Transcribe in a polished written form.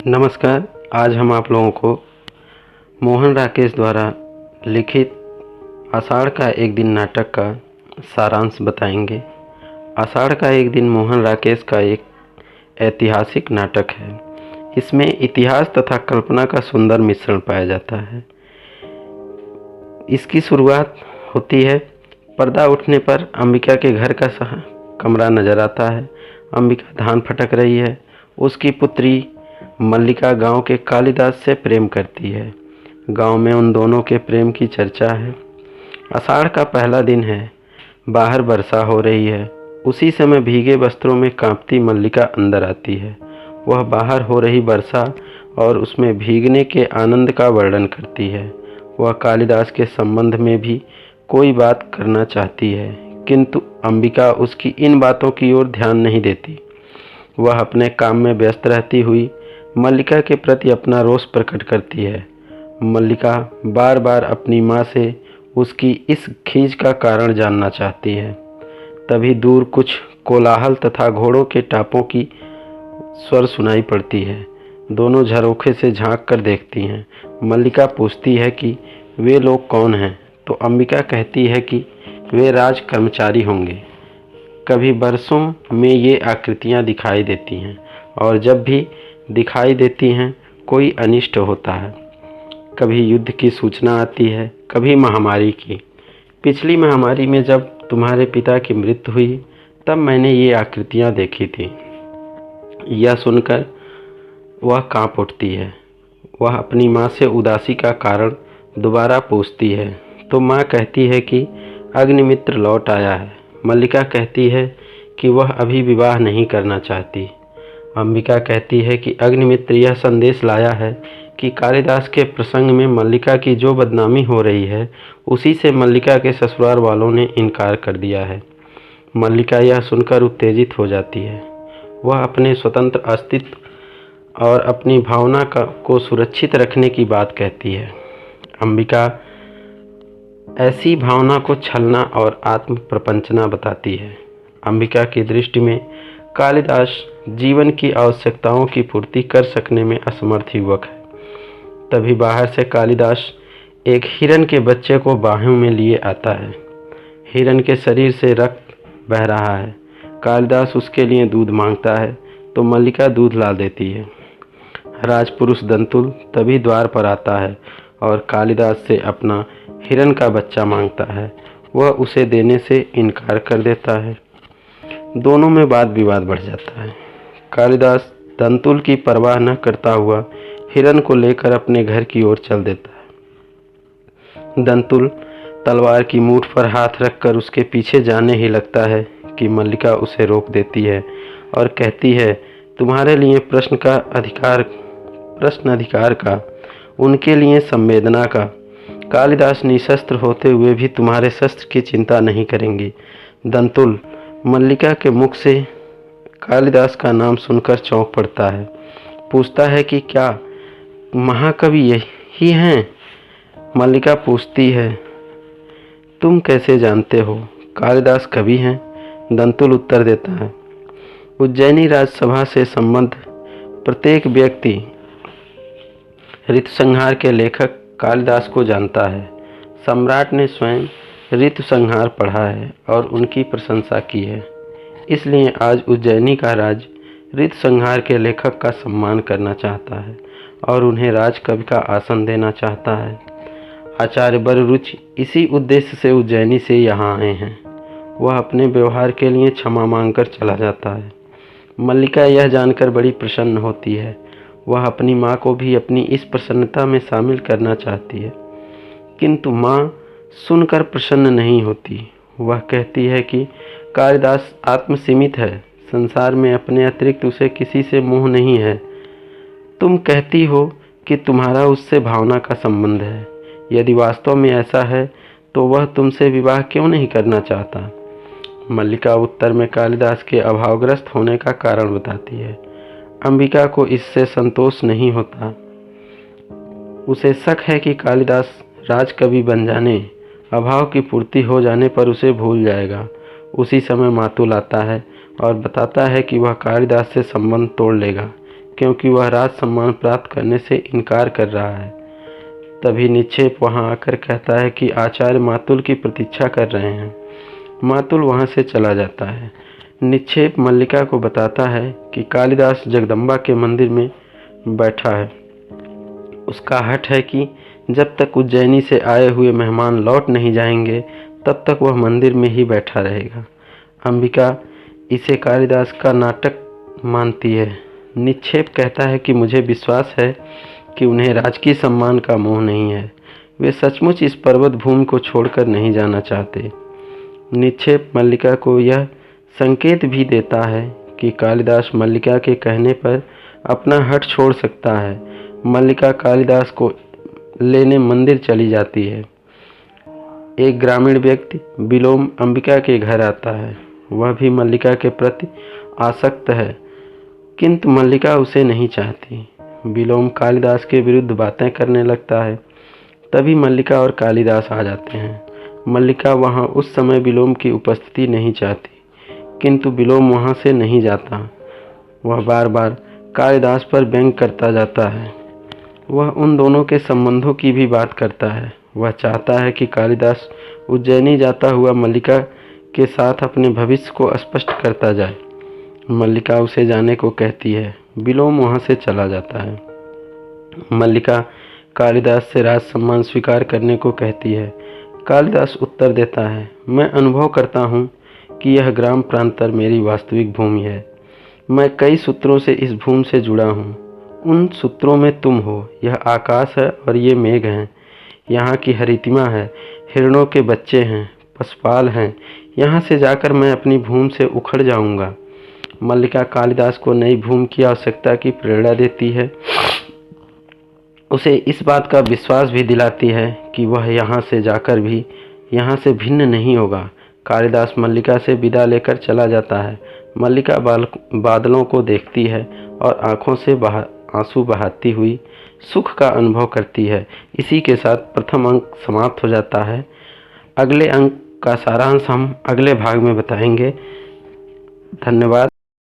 नमस्कार। आज हम आप लोगों को मोहन राकेश द्वारा लिखित आषाढ़ का एक दिन नाटक का सारांश बताएंगे। आषाढ़ का एक दिन मोहन राकेश का एक ऐतिहासिक नाटक है। इसमें इतिहास तथा कल्पना का सुंदर मिश्रण पाया जाता है। इसकी शुरुआत होती है, पर्दा उठने पर अंबिका के घर का कमरा नजर आता है। अंबिका धान फटक रही है। उसकी पुत्री मल्लिका गांव के कालिदास से प्रेम करती है। गांव में उन दोनों के प्रेम की चर्चा है। आषाढ़ का पहला दिन है। बाहर वर्षा हो रही है। उसी समय भीगे वस्त्रों में कांपती मल्लिका अंदर आती है। वह बाहर हो रही वर्षा और उसमें भीगने के आनंद का वर्णन करती है। वह कालिदास के संबंध में भी कोई बात करना चाहती है, किंतु अंबिका उसकी इन बातों की ओर ध्यान नहीं देती। वह अपने काम में व्यस्त रहती हुई मल्लिका के प्रति अपना रोष प्रकट करती है। मल्लिका बार बार अपनी माँ से उसकी इस खींच का कारण जानना चाहती है। तभी दूर कुछ कोलाहल तथा घोड़ों के टापों की स्वर सुनाई पड़ती है। दोनों झरोखे से झांक कर देखती हैं। मल्लिका पूछती है कि वे लोग कौन हैं, तो अंबिका कहती है कि वे राज कर्मचारी होंगे। कभी बरसों में ये आकृतियाँ दिखाई देती हैं, और जब भी दिखाई देती हैं कोई अनिष्ट होता है। कभी युद्ध की सूचना आती है, कभी महामारी की। पिछली महामारी में जब तुम्हारे पिता की मृत्यु हुई, तब मैंने ये आकृतियाँ देखी थी। यह सुनकर वह कांप उठती है। वह अपनी माँ से उदासी का कारण दोबारा पूछती है, तो माँ कहती है कि अग्निमित्र लौट आया है। मल्लिका कहती है कि वह अभी विवाह नहीं करना चाहती। अंबिका कहती है कि अग्निमित्र यह संदेश लाया है कि कालिदास के प्रसंग में मल्लिका की जो बदनामी हो रही है, उसी से मल्लिका के ससुराल वालों ने इनकार कर दिया है। मल्लिका यह सुनकर उत्तेजित हो जाती है। वह अपने स्वतंत्र अस्तित्व और अपनी भावना को सुरक्षित रखने की बात कहती है। अंबिका ऐसी भावना को छलना और आत्म प्रपंचना बताती है। अंबिका की दृष्टि में कालिदास जीवन की आवश्यकताओं की पूर्ति कर सकने में असमर्थ युवक है। तभी बाहर से कालिदास एक हिरन के बच्चे को बाहों में लिए आता है। हिरन के शरीर से रक्त बह रहा है। कालिदास उसके लिए दूध मांगता है, तो मल्लिका दूध ला देती है। राजपुरुष दंतुल तभी द्वार पर आता है और कालिदास से अपना हिरन का बच्चा मांगता है। वह उसे देने से इनकार कर देता है। दोनों में वाद विवाद बढ़ जाता है। कालिदास दंतुल की परवाह न करता हुआ हिरन को लेकर अपने घर की ओर चल देता है। दंतुल तलवार की मूठ पर हाथ रखकर उसके पीछे जाने ही लगता है कि मल्लिका उसे रोक देती है और कहती है, तुम्हारे लिए प्रश्न अधिकार का, उनके लिए संवेदना का। कालिदास निशस्त्र होते हुए भी तुम्हारे शस्त्र की चिंता नहीं करेंगे। दंतुल मल्लिका के मुख से कालिदास का नाम सुनकर चौंक पड़ता है। पूछता है कि क्या महाकवि यही हैं? मल्लिका पूछती है, तुम कैसे जानते हो कालिदास कवि हैं? दंतुल उत्तर देता है, उज्जैनी राजसभा से संबद्ध प्रत्येक व्यक्ति ऋतुसंहार के लेखक कालिदास को जानता है। सम्राट ने स्वयं ऋतुसंहार पढ़ा है और उनकी प्रशंसा की है। इसलिए आज उज्जैनी का राज ऋतुसंहार के लेखक का सम्मान करना चाहता है और उन्हें राजकवि का आसन देना चाहता है। आचार्य बररुचि इसी उद्देश्य से उज्जैनी से यहाँ आए हैं। वह अपने व्यवहार के लिए क्षमा मांगकर चला जाता है। मल्लिका यह जानकर बड़ी प्रसन्न होती है। वह अपनी माँ को भी अपनी इस प्रसन्नता में शामिल करना चाहती है, किंतु माँ सुनकर प्रसन्न नहीं होती। वह कहती है कि कालिदास आत्मसीमित है, संसार में अपने अतिरिक्त उसे किसी से मोह नहीं है। तुम कहती हो कि तुम्हारा उससे भावना का संबंध है। यदि वास्तव में ऐसा है तो वह तुमसे विवाह क्यों नहीं करना चाहता? मल्लिका उत्तर में कालिदास के अभावग्रस्त होने का कारण बताती है। अंबिका को इससे संतोष नहीं होता। उसे शक है कि कालिदास राजकवि बन जाने, अभाव की पूर्ति हो जाने पर उसे भूल जाएगा। उसी समय मातुल आता है और बताता है कि वह कालिदास से संबंध तोड़ लेगा, क्योंकि वह राज सम्मान प्राप्त करने से इनकार कर रहा है। तभी निक्षेप वहां आकर कहता है कि आचार्य मातुल की प्रतीक्षा कर रहे हैं। मातुल वहां से चला जाता है। निक्षेप मल्लिका को बताता है कि कालिदास जगदम्बा के मंदिर में बैठा है। उसका हठ है कि जब तक उज्जैनी से आए हुए मेहमान लौट नहीं जाएंगे तब तक वह मंदिर में ही बैठा रहेगा। अंबिका इसे कालिदास का नाटक मानती है। निक्षेप कहता है कि मुझे विश्वास है कि उन्हें राजकीय सम्मान का मोह नहीं है। वे सचमुच इस पर्वत भूमि को छोड़कर नहीं जाना चाहते। निक्षेप मल्लिका को यह संकेत भी देता है कि कालिदास मल्लिका के कहने पर अपना हठ छोड़ सकता है। मल्लिका कालिदास को लेने मंदिर चली जाती है। एक ग्रामीण व्यक्ति विलोम अंबिका के घर आता है। वह भी मल्लिका के प्रति आसक्त है, किंतु मल्लिका उसे नहीं चाहती। विलोम कालिदास के विरुद्ध बातें करने लगता है। तभी मल्लिका और कालिदास आ जाते हैं। मल्लिका वहां उस समय विलोम की उपस्थिति नहीं चाहती, किंतु विलोम वहां से नहीं जाता। वह बार बार कालिदास पर व्यंग करता जाता है। वह उन दोनों के संबंधों की भी बात करता है। वह चाहता है कि कालिदास उज्जैनी जाता हुआ मल्लिका के साथ अपने भविष्य को स्पष्ट करता जाए। मल्लिका उसे जाने को कहती है। विलोम वहां से चला जाता है। मल्लिका कालिदास से राज सम्मान स्वीकार करने को कहती है। कालिदास उत्तर देता है, मैं अनुभव करता हूँ कि यह ग्राम प्रांतर मेरी वास्तविक भूमि है। मैं कई सूत्रों से इस भूमि से जुड़ा हूँ। उन सूत्रों में तुम हो, यह आकाश है और ये मेघ हैं। यहाँ की हरितिमा है, हिरणों के बच्चे हैं, पशुपाल हैं। यहाँ से जाकर मैं अपनी भूमि से उखड़ जाऊंगा। मल्लिका कालिदास को नई भूमि की आवश्यकता की प्रेरणा देती है। उसे इस बात का विश्वास भी दिलाती है कि वह यहाँ से जाकर भी यहाँ से भिन्न नहीं होगा। कालिदास मल्लिका से विदा लेकर चला जाता है। मल्लिका बादलों को देखती है और आंखों से आंसू बहाती हुई सुख का अनुभव करती है। इसी के साथ प्रथम अंक समाप्त हो जाता है। अगले अंक का सारांश हम अगले भाग में बताएंगे। धन्यवाद।